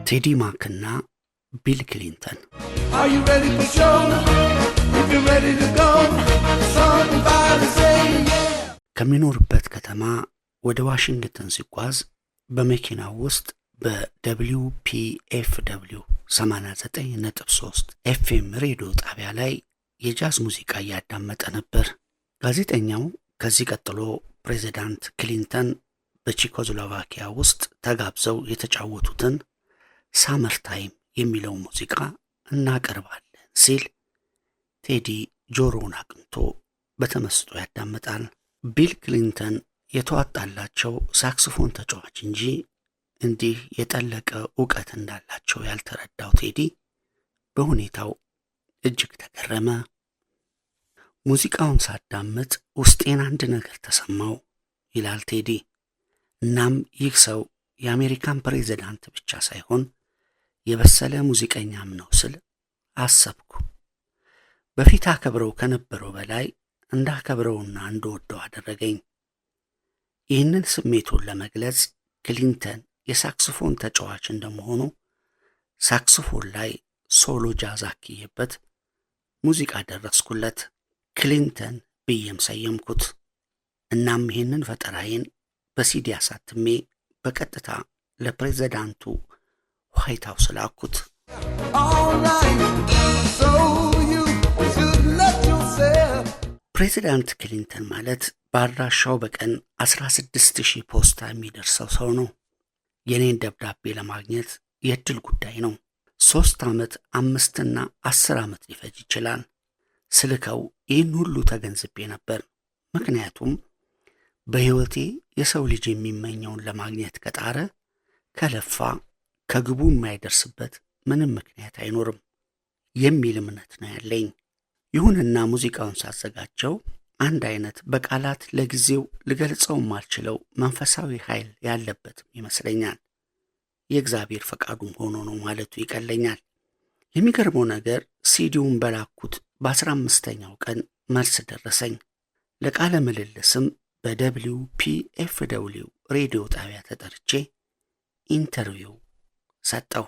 ቴዲ ማክና ቢል ክሊንተን Are you ready for show? If you're ready to go, somebody say yeah. ከሚኖርበት ከተማ ወደ ዋሽንግተን ሲጓዝ በመኪናው ውስጥ በWPFW 89.3 FM ሬዲዮ ጣቢያ ላይ የጃዝ ሙዚቃ እያዳመጠ ነበር። ጋዜጠኛው ከዚህ ቀጥሎ ፕሬዝዳንት ክሊንተን በቼኮስሎቫኪያ ውስጥ ተጋብዘው የተጫወቱትን ሳመር ታይም የሚለው ሙዚቃ እናቀርባለን ሲል ቴዲ ጆሮውን አቅንቶ በተመስጦ ያዳምጣል። ቢል ክሊንተን የተዋጣላቸው ሳክስፎን ተጫዋች እንጂ እንዲህ የጠለቀ ዕውቀት እንዳላቸው ያልተረዳው ቴዲ በሁኔታው እጅግ ተገረመ። ሙዚቃውን ሳዳምጥ ውስጤን አንድ ነገር ተሰማው ይላል ቴዲ። እናም ይህ ሰው የአሜሪካን ፕሬዝዳንት ብቻ ሳይሆን የበሰለ ሙዚቀኛም ነው ስል አሰብኩ። በፊት አከብረው ከነበረው በላይ እንዳከብረውና እንደወደው አደረገኝ። ይህንን ስሜቱን ለመግለጽ ክሊንተን የሳክስፎን ተጫዋች እንደመሆኑ ሳክስፎን ላይ ሶሎ ጃዝ አክዬበት ሙዚቃ ደረስኩለት። ክሊንተን ብዬም ሰየምኩት። እናም ይህንን ፈጠራዬን በሲዲ አሳትሜ በቀጥታ ለፕሬዝዳንቱ ዋይት ሃውስ ላኩት። ፕሬዝዳንት ክሊንተን ማለት በአድራሻው በቀን 16,000 ፖስታ የሚደርሰው ሰው ነው። የኔን ደብዳቤ ለማግኘት የእድል ጉዳይ ነው። 3 ዓመት 5 እና 10 ዓመት ሊፈጅ ይችላል። ስልከው ይህን ሁሉ ተገንዝቤ ነበር። ምክንያቱም በሕይወቴ የሰው ልጅ የሚመኘውን ለማግኘት ከጣረ ከለፋ ከግቡ የማይደርስበት ምንም ምክንያት አይኖርም የሚል እምነት ነው ያለኝ። ይሁንና ሙዚቃውን ሳዘጋጀው አንድ አይነት በቃላት ለጊዜው ልገልጸው ማልችለው መንፈሳዊ ኃይል ያለበትም ይመስለኛል። የእግዚአብሔር ፈቃዱም ሆኖ ነው ማለቱ ይቀለኛል። የሚገርመው ነገር ሲዲውን በላኩት በ15ኛው ቀን መልስ ደረሰኝ። ለቃለ ምልልስም በWPFW ሬዲዮ ጣቢያ ተጠርቼ ኢንተርቪው ሰጠሁ።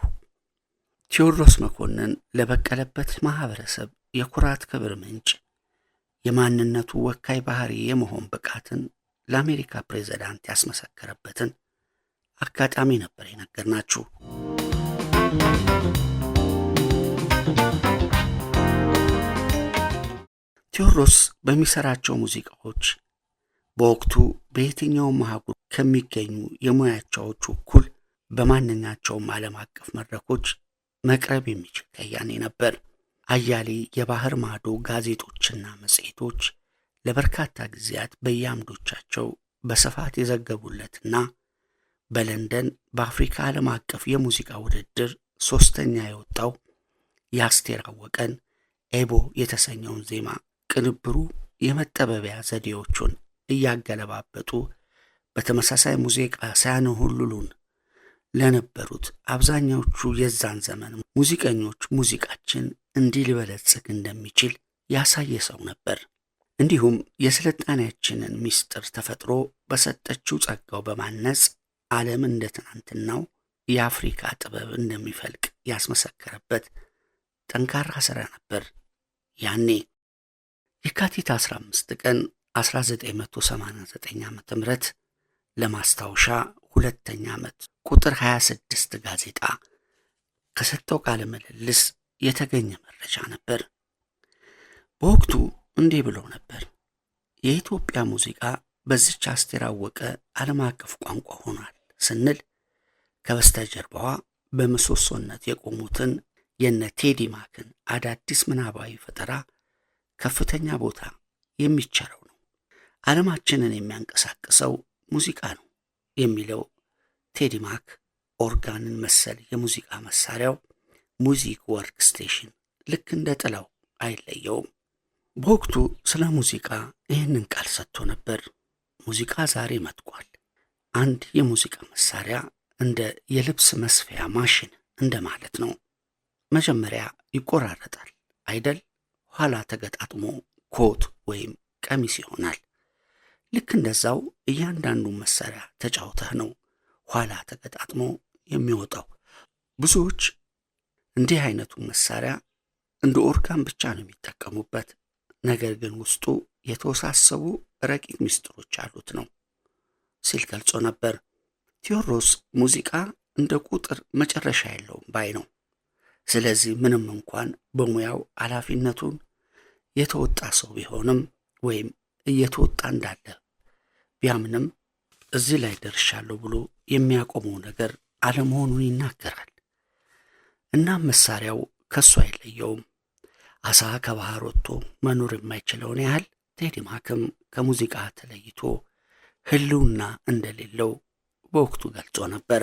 ቴዎድሮስ መኮንን ለበቀለበት ማህበረሰብ የኩራት ክብር ምንጭ የማንነቱ ወካይ ባህሪ የመሆን ብቃትን ለአሜሪካ ፕሬዝዳንት ያስመሰከረበትን አጋጣሚ ነበር የነገርናችሁ። ቴዎድሮስ በሚሰራቸው ሙዚቃዎች በወቅቱ በየትኛውም አህጉር ከሚገኙ የሙያቻዎች እኩል በማንኛቸውም ዓለም አቀፍ መድረኮች መቅረብ የሚችል ከያኔ ነበር። አያሌ የባህር ማዶ ጋዜጦችና መጽሔቶች ለበርካታ ጊዜያት በየአምዶቻቸው በስፋት የዘገቡለትና በለንደን በአፍሪካ ዓለም አቀፍ የሙዚቃ ውድድር 3ኛ የወጣው የአስቴር አወቀን ኤቦ የተሰኘውን ዜማ ቅንብሩ የመጠበቢያ ዘዴዎቹን እያገለባበጡ በተመሳሳይ ሙዚቃ ሳያነሁሉን ለነበሩት አብዛኛዎቹ የዛን ዘመን ሙዚቀኞች ሙዚቃችን እንዲህ ሊበለጽግ እንደሚችል ያሳየ ሰው ነበር። እንዲሁም የስልጣኔያችንን ምስጢር ተፈጥሮ በሰጠችው ጸጋው በማነጽ ዓለም እንደ ትናንትናው የአፍሪካ ጥበብ እንደሚፈልቅ ያስመሰከረበት ጠንካራ ሥራ ነበር። ያኔ የካቲት 15 ቀን 1989 ዓ.ም ለማስታወሻ 2ኛ ዓመት ቁጥር 26 ጋዜጣ ከሰጠው ቃለ ምልልስ የተገኘ መረጃ ነበር። በወቅቱ እንዲህ ብሎ ነበር። የኢትዮጵያ ሙዚቃ በዚች አስቴር አወቀ ዓለም አቀፍ ቋንቋ ሆኗል ስንል ከበስተጀርባዋ በምሰሶነት የቆሙትን የነ ቴዲ ማክን አዳዲስ ምናባዊ ፈጠራ ከፍተኛ ቦታ የሚቸረው ነው። ዓለማችንን የሚያንቀሳቅሰው ሙዚቃ ነው የሚለው ቴዲ ማክ ኦርጋንን መሰል የሙዚቃ መሳሪያው ሙዚክ ወርክ ስቴሽን ልክ እንደ ጥላው አይለየውም። በወቅቱ ስለ ሙዚቃ ይህንን ቃል ሰጥቶ ነበር። ሙዚቃ ዛሬ መጥቋል። አንድ የሙዚቃ መሳሪያ እንደ የልብስ መስፊያ ማሽን እንደማለት ነው። መጀመሪያ ይቆራረጣል አይደል? ኋላ ተገጣጥሞ ኮት ወይም ቀሚስ ይሆናል። ልክ እንደዛው እያንዳንዱ መሳሪያ ተጫውተህ ነው ኋላ ተገጣጥሞ የሚወጣው። ብዙዎች እንዲህ አይነቱን መሳሪያ እንደ ኦርጋን ብቻ ነው የሚጠቀሙበት፣ ነገር ግን ውስጡ የተወሳሰቡ ረቂቅ ምስጢሮች አሉት ነው ሲል ገልጾ ነበር። ቴዎድሮስ ሙዚቃ እንደ ቁጥር መጨረሻ የለውም ባይ ነው። ስለዚህ ምንም እንኳን በሙያው ኃላፊነቱን የተወጣ ሰው ቢሆንም ወይም እየተወጣ እንዳለ ቢያምንም እዚህ ላይ ደርሻለሁ ብሎ የሚያቆመው ነገር አለመሆኑን ይናገራል። እናም መሳሪያው ከሱ አይለየውም። አሳ ከባህር ወጥቶ መኖር የማይችለውን ያህል ቴዲ ማክም ከሙዚቃ ተለይቶ ህልውና እንደሌለው በወቅቱ ገልጾ ነበረ።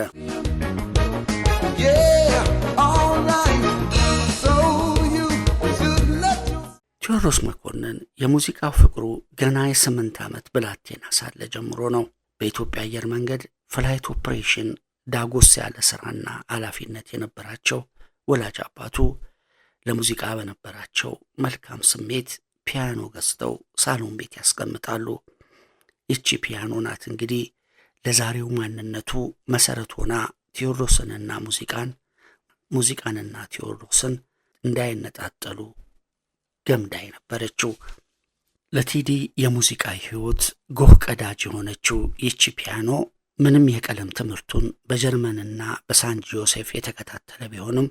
ቴዎድሮስ መኮንን የሙዚቃው ፍቅሩ ገና የ8 ዓመት ብላቴና ሳለ ጀምሮ ነው። በኢትዮጵያ አየር መንገድ ፍላይት ኦፕሬሽን ዳጎስ ያለ ስራና ኃላፊነት የነበራቸው ወላጅ አባቱ ለሙዚቃ በነበራቸው መልካም ስሜት ፒያኖ ገዝተው ሳሎን ቤት ያስቀምጣሉ። ይቺ ፒያኖ ናት እንግዲህ ለዛሬው ማንነቱ መሰረት ሆና ቴዎድሮስንና ሙዚቃንና ቴዎድሮስን እንዳይነጣጠሉ ገምዳ የነበረችው። ለቴዲ የሙዚቃ ህይወት ጎህ ቀዳጅ የሆነችው ይቺ ፒያኖ ምንም የቀለም ትምህርቱን በጀርመንና በሳን ጆሴፍ የተከታተለ ቢሆንም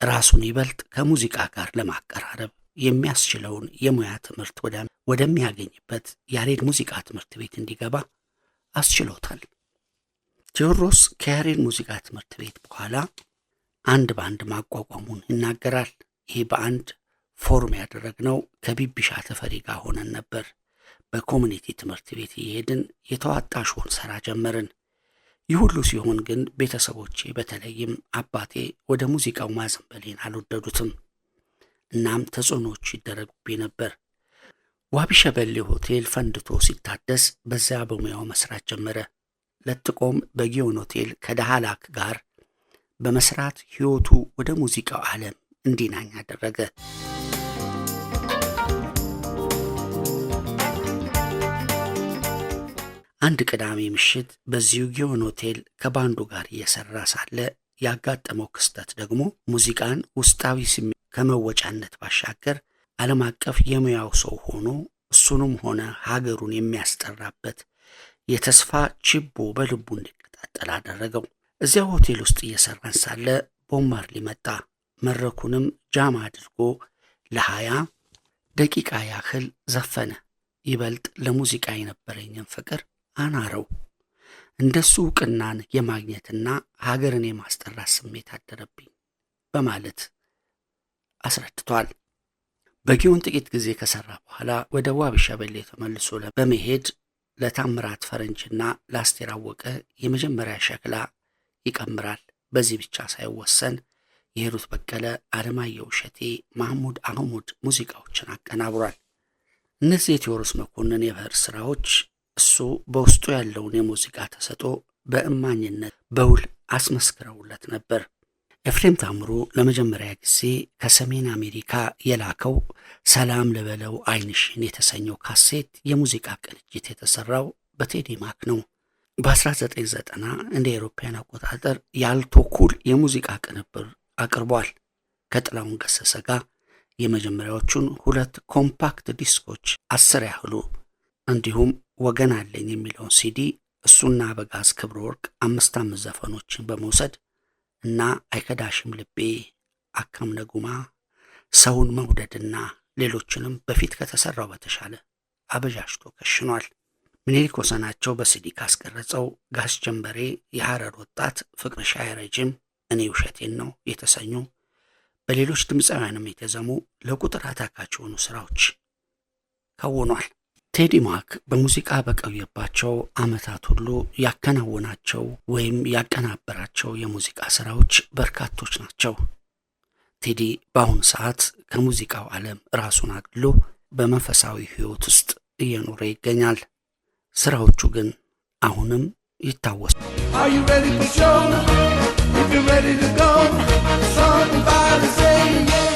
ራሱን ይበልጥ ከሙዚቃ ጋር ለማቀራረብ የሚያስችለውን የሙያ ትምህርት ወደሚያገኝበት ያሬድ ሙዚቃ ትምህርት ቤት እንዲገባ አስችሎታል። ቴዎድሮስ ከያሬድ ሙዚቃ ትምህርት ቤት በኋላ አንድ ባንድ ማቋቋሙን ይናገራል። ይህ በአንድ ፎርም ያደረግነው ከቢቢሻ ተፈሪ ጋር ሆነን ነበር። በኮሚኒቲ ትምህርት ቤት እየሄድን የተዋጣ ሾን ሰራ ጀመርን። ይህ ሁሉ ሲሆን ግን ቤተሰቦቼ በተለይም አባቴ ወደ ሙዚቃው ማዘንበሌን አልወደዱትም። እናም ተጽዕኖዎች ይደረጉብኝ ነበር። ዋቢ ሸበሌ ሆቴል ፈንድቶ ሲታደስ በዚያ በሙያው መስራት ጀመረ። ለጥቆም በጊዮን ሆቴል ከዳህላክ ጋር በመስራት ህይወቱ ወደ ሙዚቃው ዓለም እንዲናኝ አደረገ። አንድ ቅዳሜ ምሽት በዚሁ ጊዮን ሆቴል ከባንዱ ጋር እየሰራ ሳለ ያጋጠመው ክስተት ደግሞ ሙዚቃን ውስጣዊ ስሜት ከመወጫነት ባሻገር ዓለም አቀፍ የሙያው ሰው ሆኖ እሱንም ሆነ ሀገሩን የሚያስጠራበት የተስፋ ችቦ በልቡ እንዲቀጣጠል አደረገው። እዚያው ሆቴል ውስጥ እየሰራን ሳለ ቦብ ማርሊ መጣ። መድረኩንም ጃም አድርጎ ለ20 ደቂቃ ያህል ዘፈነ። ይበልጥ ለሙዚቃ የነበረኝን ፍቅር አናረው። እንደሱ ዕውቅናን የማግኘትና ሀገርን የማስጠራት ስሜት አደረብኝ በማለት አስረድቷል። በጊዮን ጥቂት ጊዜ ከሰራ በኋላ ወደ ዋቢ ሸበሌ ተመልሶ በመሄድ ለታምራት ፈረንጅና ለአስቴር አወቀ የመጀመሪያ ሸክላ ይቀምራል። በዚህ ብቻ ሳይወሰን የሂሩት በቀለ፣ አለማየሁ እሸቴ፣ ማህሙድ አህሙድ ሙዚቃዎችን አቀናብሯል። እነዚህ የቴዎድሮስ መኮንን የብዕር ስራዎች እሱ በውስጡ ያለውን የሙዚቃ ተሰጥኦ በእማኝነት በውል አስመስክረውለት ነበር። ኤፍሬም ታምሩ ለመጀመሪያ ጊዜ ከሰሜን አሜሪካ የላከው ሰላም ልበለው አይንሽን የተሰኘው ካሴት የሙዚቃ ቅንጅት የተሰራው በቴዲ ማክ ነው። በ1990 እንደ አውሮፓውያን አቆጣጠር ያልቶ ኩል የሙዚቃ ቅንብር አቅርቧል። ከጥላሁን ገሰሰ ጋር የመጀመሪያዎቹን 2 ኮምፓክት ዲስኮች 10 ያህሉ እንዲሁም ወገን አለኝ የሚለውን ሲዲ እሱና በጋዝ ክብረ ወርቅ 5 ዘፈኖችን በመውሰድ እና አይከዳሽም ልቤ፣ አካም ነጉማ፣ ሰውን መውደድና ሌሎችንም በፊት ከተሰራው በተሻለ አበጃጅቶ ከሽኗል። ምኒልክ ወሰናቸው በሲዲ ካስቀረጸው ጋሽ ጀንበሬ፣ የሐረር ወጣት፣ ፍቅርሽ አይረጅም፣ እኔ ውሸቴን ነው የተሰኙ በሌሎች ድምፃውያንም የተዘሙ ለቁጥር አታካች የሆኑ ስራዎች ከውኗል። ቴዲ ማክ በሙዚቃ በቆየባቸው ዓመታት ሁሉ ያከናወናቸው ወይም ያቀናበራቸው የሙዚቃ ስራዎች በርካቶች ናቸው። ቴዲ በአሁኑ ሰዓት ከሙዚቃው ዓለም ራሱን አግልሎ በመንፈሳዊ ህይወት ውስጥ እየኖረ ይገኛል። ስራዎቹ ግን አሁንም ይታወሳሉ። Are you ready for show? If you're ready to go, somebody say yeah.